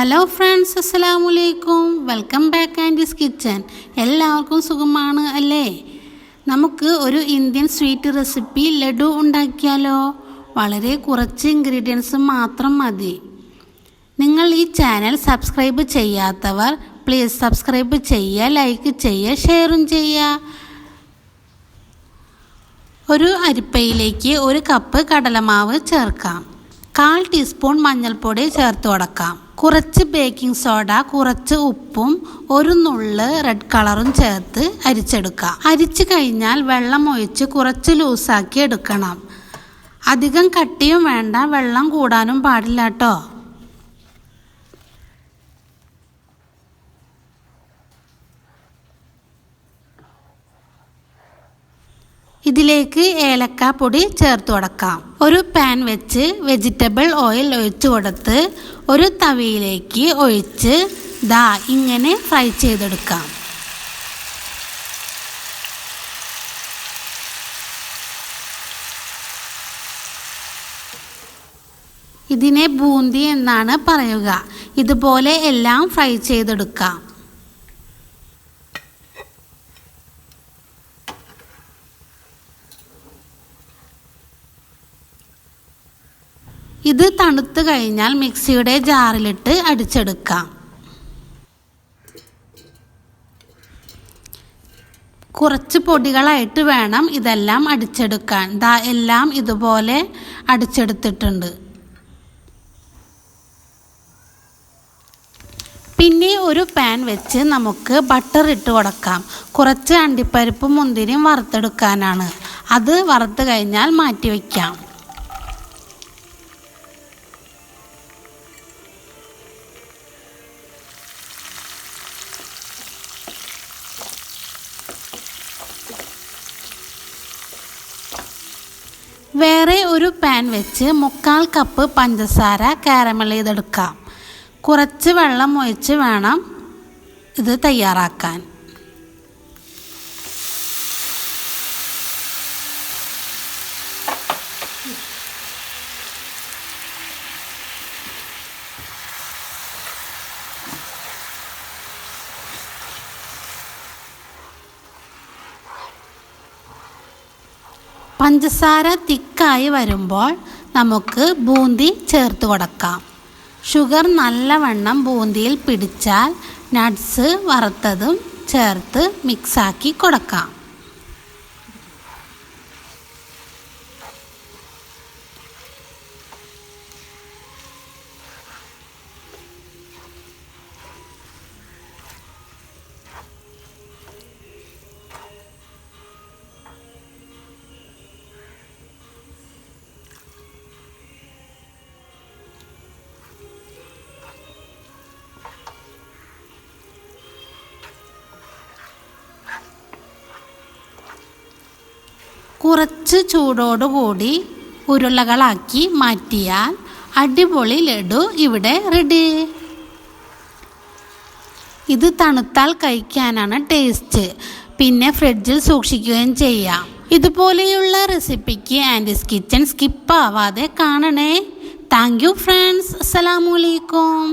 Hello friends, അസ്സലാമു അലൈക്കും. Welcome back aunties kitchen. എല്ലാവർക്കും സുഖമാണ് അല്ലേ? നമുക്ക് ഒരു ഇന്ത്യൻ സ്വീറ്റ് റെസിപ്പി ലഡു ഉണ്ടാക്കിയാലോ? വളരെ കുറച്ച് ഇൻഗ്രീഡിയൻസ് മാത്രം മതി. നിങ്ങൾ ഈ ചാനൽ സബ്സ്ക്രൈബ് ചെയ്യാത്തവർ പ്ലീസ് സബ്സ്ക്രൈബ് ചെയ്യുക, ലൈക്ക് ചെയ്യുക, ഷെയറും ചെയ്യുക. ഒരു അരിപ്പയിലേക്ക് 1 കപ്പ് കടലമാവ് ചേർക്കാം. 1/4 ടീസ്പൂൺ മഞ്ഞൾപ്പൊടി ചേർത്ത് കൊടുക്കാം. കുറച്ച് ബേക്കിംഗ് സോഡ, കുറച്ച് ഉപ്പും 1 നുള്ള് റെഡ് കളറും ചേർത്ത് അരിച്ചെടുക്കാം. അരിച്ചു കഴിഞ്ഞാൽ വെള്ളം ഒഴിച്ച് കുറച്ച് ലൂസാക്കി എടുക്കണം. അധികം കട്ടിയും വേണ്ട, വെള്ളം കൂടാനും പാടില്ല കേട്ടോ. ഇതിലേക്ക് ഏലക്കാപ്പൊടി ചേർത്ത് കൊടുക്കാം. ഒരു പാൻ വെച്ച് വെജിറ്റബിൾ ഓയിൽ ഒഴിച്ചു കൊടുത്ത് ഒരു തവിയിലേക്ക് ഒഴിച്ച് ഇങ്ങനെ ഫ്രൈ ചെയ്തെടുക്കാം. ഇതിനെ ബൂന്തി എന്നാണ് പറയുക. ഇതുപോലെ എല്ലാം ഫ്രൈ ചെയ്തെടുക്കാം. ഇത് തണുത്ത് കഴിഞ്ഞാൽ മിക്സിയുടെ ജാറിലിട്ട് അടിച്ചെടുക്കാം. കുറച്ച് പൊടികളായിട്ട് വേണം ഇതെല്ലാം അടിച്ചെടുക്കാൻ. എല്ലാം ഇതുപോലെ അടിച്ചെടുത്തിട്ടുണ്ട്. പിന്നെ ഒരു പാൻ വെച്ച് നമുക്ക് ബട്ടർ ഇട്ട് കൊടുക്കാം. കുറച്ച് അണ്ടിപ്പരിപ്പും മുന്തിരിയും വറുത്തെടുക്കാനാണ്. അത് വറുത്ത് കഴിഞ്ഞാൽ മാറ്റി വയ്ക്കാം. വേറെ ഒരു പാൻ വെച്ച് 3/4 കപ്പ് പഞ്ചസാര കാരമൽ ചെയ്തെടുക്കാം. കുറച്ച് വെള്ളം ഒഴിച്ച് വേണം ഇത് തയ്യാറാക്കാൻ. പഞ്ചസാര തിക്കായി വരുമ്പോൾ നമുക്ക് ബൂന്തി ചേർത്ത് കൊടുക്കാം. ഷുഗർ നല്ലവണ്ണം ബൂന്തിയിൽ പിടിച്ചാൽ നട്ട്സ് വറുത്തതും ചേർത്ത് മിക്സാക്കി കൊടുക്കാം. കുറച്ച് ചൂടോടുകൂടി ഉരുളകളാക്കി മാറ്റിയാൽ അടിപൊളി ലഡു ഇവിടെ റെഡി. ഇത് തണുത്താൽ കഴിക്കാനാണ് ടേസ്റ്റ്. പിന്നെ ഫ്രിഡ്ജിൽ സൂക്ഷിക്കുകയും ചെയ്യാം. ഇതുപോലെയുള്ള റെസിപ്പിക്ക് ആൻറ്റീസ് കിച്ചൻ സ്കിപ്പ് ആവാതെ കാണണേ. Thank you friends. അസ്സലാമു അലൈക്കും.